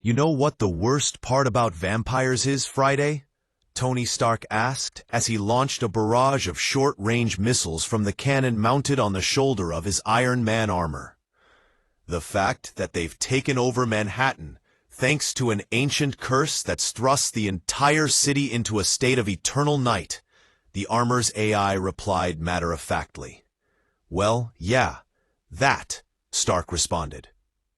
You know what the worst part about vampires is, Friday? Tony Stark asked as he launched a barrage of short-range missiles from the cannon mounted on the shoulder of his Iron Man armor. The fact that they've taken over Manhattan, thanks to an ancient curse that's thrust the entire city into a state of eternal night, the armor's AI replied matter-of-factly. Well, yeah, that, Stark responded,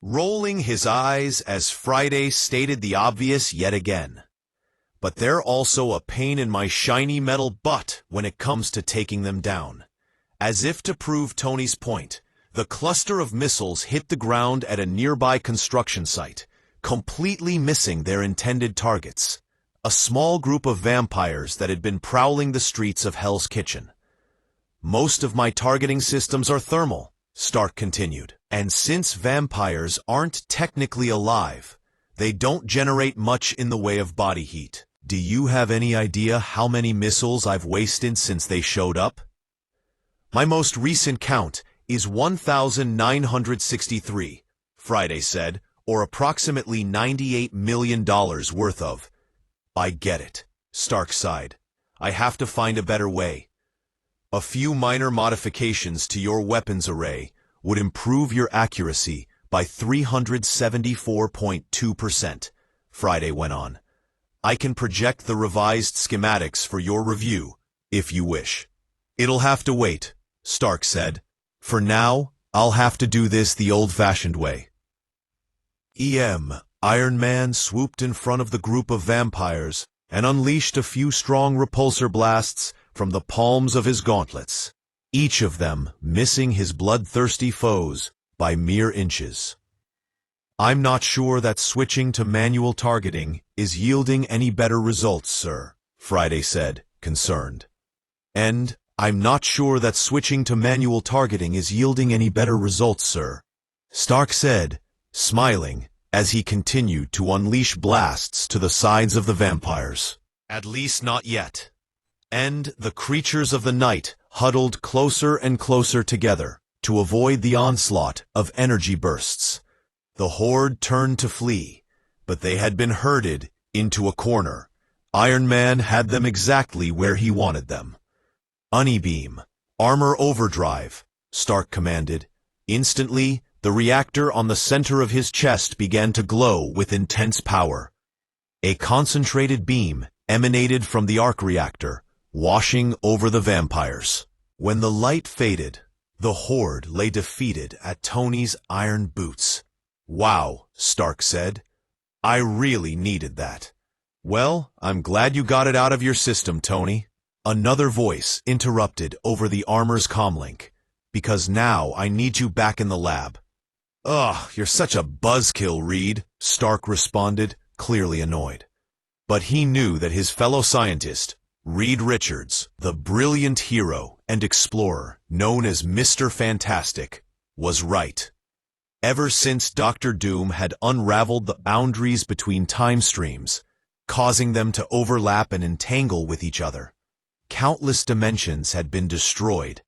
rolling his eyes as Friday stated the obvious yet again. But they're also a pain in my shiny metal butt when it comes to taking them down. As if to prove Tony's point, the cluster of missiles hit the ground at a nearby construction site, completely missing their intended targets, a small group of vampires that had been prowling the streets of Hell's Kitchen. Most of my targeting systems are thermal, Stark continued, and since vampires aren't technically alive, they don't generate much in the way of body heat. Do you have any idea how many missiles I've wasted since they showed up? My most recent count is 1,963, Friday said, or approximately $98 million worth of. I get it, Stark sighed. I have to find a better way. A few minor modifications to your weapons array would improve your accuracy by 374.2%, Friday went on. I can project the revised schematics for your review, if you wish. It'll have to wait, Stark said. For now, I'll have to do this the old-fashioned way. Iron Man swooped in front of the group of vampires and unleashed a few strong repulsor blasts from the palms of his gauntlets, each of them missing his bloodthirsty foes by mere inches. I'm not sure that switching to manual targeting is yielding any better results, sir, Friday said, concerned. And I'm not sure that switching to manual targeting is yielding any better results, sir, Stark said, smiling as he continued to unleash blasts to the sides of the vampires. At least not yet. And the creatures of the night huddled closer and closer together to avoid the onslaught of energy bursts. The horde turned to flee, but they had been herded into a corner. Iron Man had them exactly where he wanted them. Unibeam, armor overdrive, Stark commanded. Instantly, the reactor on the center of his chest began to glow with intense power. A concentrated beam emanated from the arc reactor, washing over the vampires. When the light faded, the horde lay defeated at Tony's iron boots. Wow, Stark said. I really needed that. Well, I'm glad you got it out of your system, Tony. Another voice interrupted over the armor's comlink. Because now I need you back in the lab. Ugh, you're such a buzzkill, Reed, Stark responded, clearly annoyed. But he knew that his fellow scientist, Reed Richards, the brilliant hero and explorer known as Mr. Fantastic, was right. Ever since Dr. Doom had unraveled the boundaries between time streams, causing them to overlap and entangle with each other, countless dimensions had been destroyed,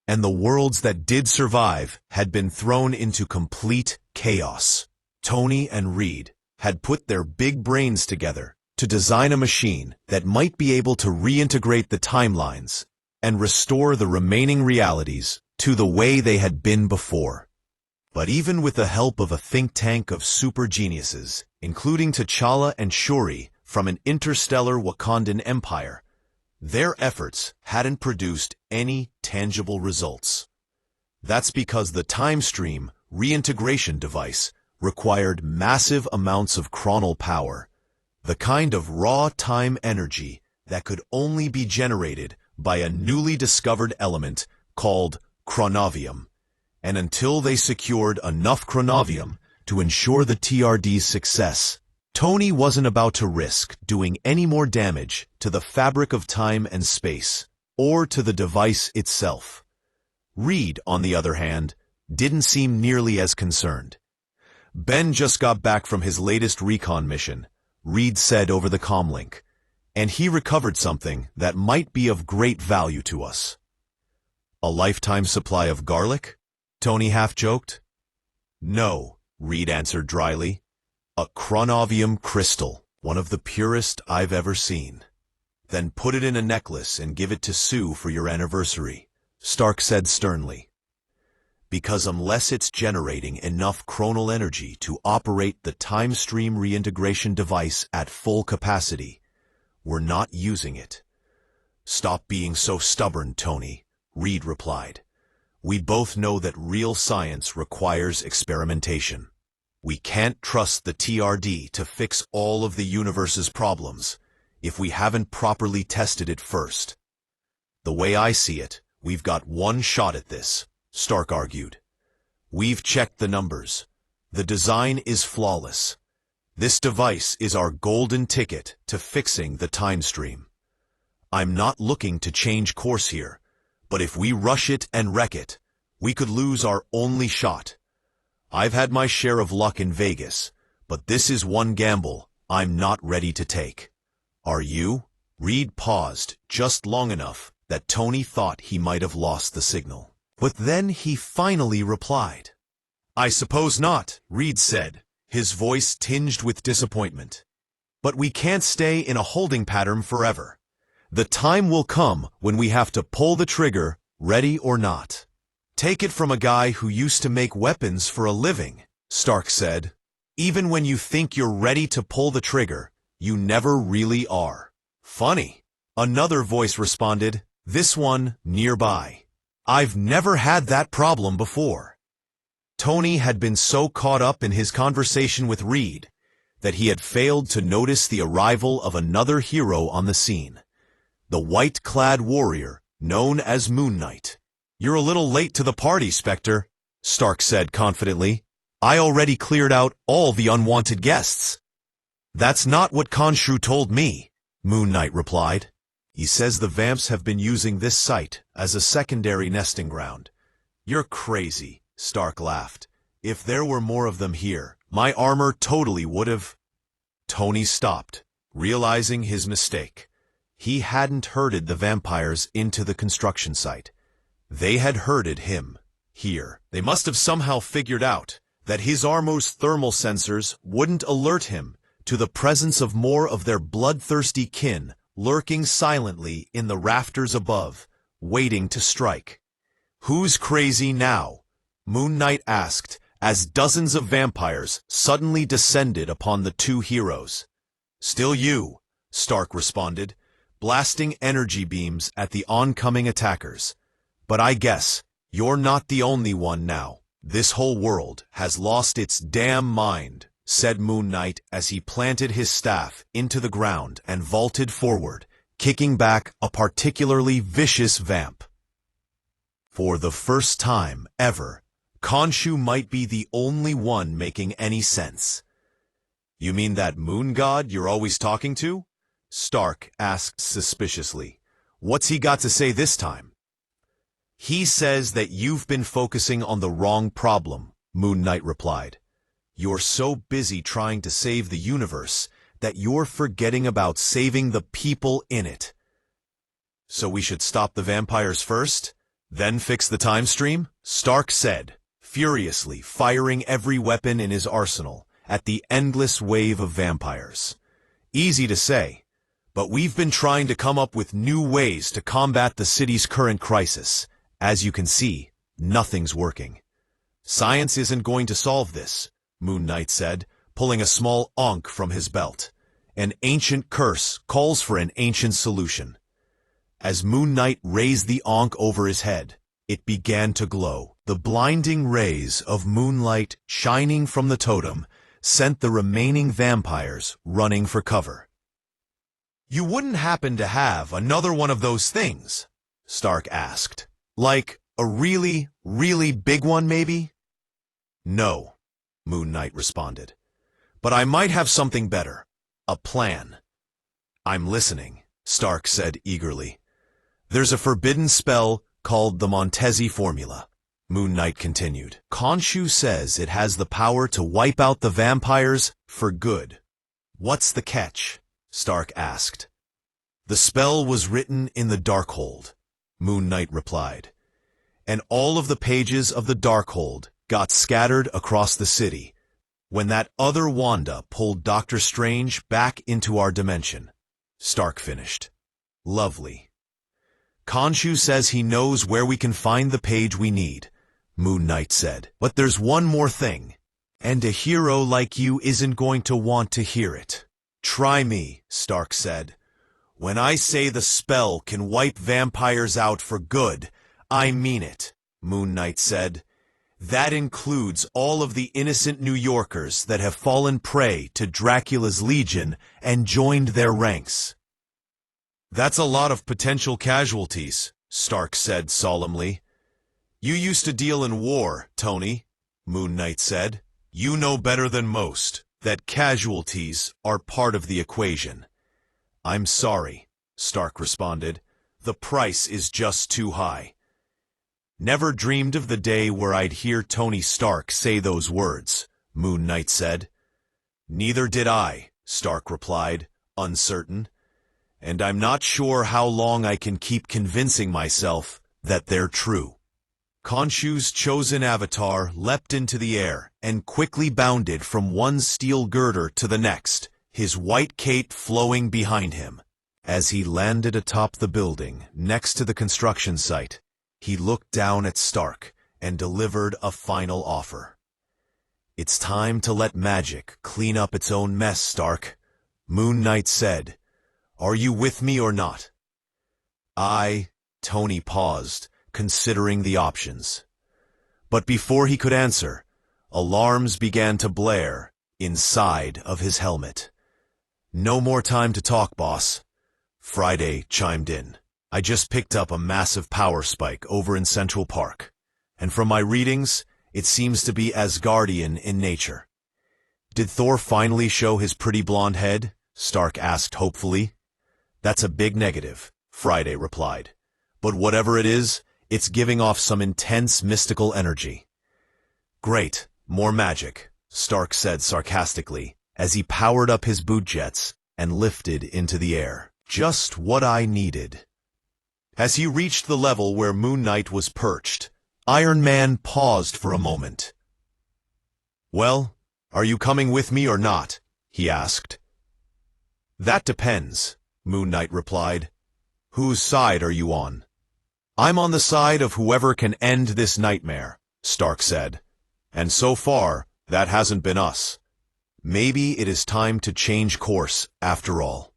and the worlds that did survive had been thrown into complete chaos. Tony and Reed had put their big brains together to design a machine that might be able to reintegrate the timelines and restore the remaining realities to the way they had been before. But even with the help of a think tank of super geniuses, including T'Challa and Shuri from an interstellar Wakandan empire, their efforts hadn't produced any tangible results. That's because the time stream reintegration device required massive amounts of chronal power, the kind of raw time energy that could only be generated by a newly discovered element called chronovium. And until they secured enough chronovium to ensure the TRD's success, Tony wasn't about to risk doing any more damage to the fabric of time and space, or to the device itself. Reed, on the other hand, didn't seem nearly as concerned. Ben just got back from his latest recon mission, Reed said over the comlink, and he recovered something that might be of great value to us. A lifetime supply of garlic? Tony half joked. No, Reed answered dryly. A chronovium crystal, one of the purest I've ever seen. Then put it in a necklace and give it to Sue for your anniversary, Stark said sternly. Because unless it's generating enough chronal energy to operate the time stream reintegration device at full capacity, we're not using it. Stop being so stubborn, Tony, Reed replied. We both know that real science requires experimentation. We can't trust the TRD to fix all of the universe's problems if we haven't properly tested it first. The way I see it, we've got one shot at this, Stark argued. We've checked the numbers. The design is flawless. This device is our golden ticket to fixing the time stream. I'm not looking to change course here, but if we rush it and wreck it, we could lose our only shot. I've had my share of luck in Vegas, but this is one gamble I'm not ready to take. Are you? Reed paused just long enough that Tony thought he might have lost the signal. But then he finally replied. I suppose not, Reed said, his voice tinged with disappointment. But we can't stay in a holding pattern forever. The time will come when we have to pull the trigger, ready or not. Take it from a guy who used to make weapons for a living, Stark said. Even when you think you're ready to pull the trigger, you never really are. Funny. Another voice responded, this one nearby. I've never had that problem before. Tony had been so caught up in his conversation with Reed that he had failed to notice the arrival of another hero on the scene. The white-clad warrior known as Moon Knight. You're a little late to the party, Spectre, Stark said confidently. I already cleared out all the unwanted guests. That's not what Khonshu told me, Moon Knight replied. He says the vamps have been using this site as a secondary nesting ground. You're crazy, Stark laughed. If there were more of them here, my armor totally would have... Tony stopped, realizing his mistake. He hadn't herded the vampires into the construction site. They had herded him here. They must have somehow figured out that his armor's thermal sensors wouldn't alert him to the presence of more of their bloodthirsty kin lurking silently in the rafters above, waiting to strike. Who's crazy now? Moon Knight asked as dozens of vampires suddenly descended upon the two heroes. Still you, Stark responded, blasting energy beams at the oncoming attackers. But I guess you're not the only one now. This whole world has lost its damn mind, said Moon Knight as he planted his staff into the ground and vaulted forward, kicking back a particularly vicious vamp. For the first time ever, Khonshu might be the only one making any sense. You mean that moon god you're always talking to? Stark asked suspiciously. What's he got to say this time? He says that you've been focusing on the wrong problem, Moon Knight replied. You're so busy trying to save the universe that you're forgetting about saving the people in it. So we should stop the vampires first, then fix the time stream? Stark said, furiously firing every weapon in his arsenal at the endless wave of vampires. Easy to say, but we've been trying to come up with new ways to combat the city's current crisis. As you can see, nothing's working. Science isn't going to solve this, Moon Knight said, pulling a small ankh from his belt. An ancient curse calls for an ancient solution. As Moon Knight raised the ankh over his head, it began to glow. The blinding rays of moonlight shining from the totem sent the remaining vampires running for cover. You wouldn't happen to have another one of those things? Stark asked. Like a really, really big one, maybe? No, Moon Knight responded. But I might have something better. A plan. I'm listening, Stark said eagerly. There's a forbidden spell called the Montesi Formula, Moon Knight continued. Khonshu says it has the power to wipe out the vampires for good. What's the catch? Stark asked. The spell was written in the Darkhold, Moon Knight replied. And all of the pages of the Darkhold got scattered across the city. when that other Wanda pulled Doctor Strange back into our dimension. Stark finished. Lovely. Khonshu says he knows where we can find the page we need, Moon Knight said. But there's one more thing, and a hero like you isn't going to want to hear it. Try me, Stark said. When I say the spell can wipe vampires out for good, I mean it, Moon Knight said. That includes all of the innocent New Yorkers that have fallen prey to Dracula's legion and joined their ranks. That's a lot of potential casualties, Stark said solemnly. You used to deal in war, Tony, Moon Knight said. You know better than most that casualties are part of the equation. I'm sorry, Stark responded. The price is just too high. Never dreamed of the day where I'd hear Tony Stark say those words, Moon Knight said. Neither did I, Stark replied, uncertain. And I'm not sure how long I can keep convincing myself that they're true. Khonshu's chosen avatar leapt into the air and quickly bounded from one steel girder to the next, his white cape flowing behind him. As he landed atop the building next to the construction site, he looked down at Stark and delivered a final offer. It's time to let magic clean up its own mess, Stark, Moon Knight said. Are you with me or not? Tony paused, considering the options. But before he could answer, alarms began to blare inside of his helmet. No more time to talk, boss. Friday chimed in. I just picked up a massive power spike over in Central Park, and from my readings, it seems to be Asgardian in nature. Did Thor finally show his pretty blonde head? Stark asked hopefully. That's a big negative, Friday replied. But whatever it is, it's giving off some intense mystical energy. Great, more magic, Stark said sarcastically, as he powered up his boot jets and lifted into the air. Just what I needed. As he reached the level where Moon Knight was perched, Iron Man paused for a moment. Well, are you coming with me or not? He asked. That depends, Moon Knight replied. Whose side are you on? I'm on the side of whoever can end this nightmare, Stark said. And so far, that hasn't been us. Maybe it is time to change course after all.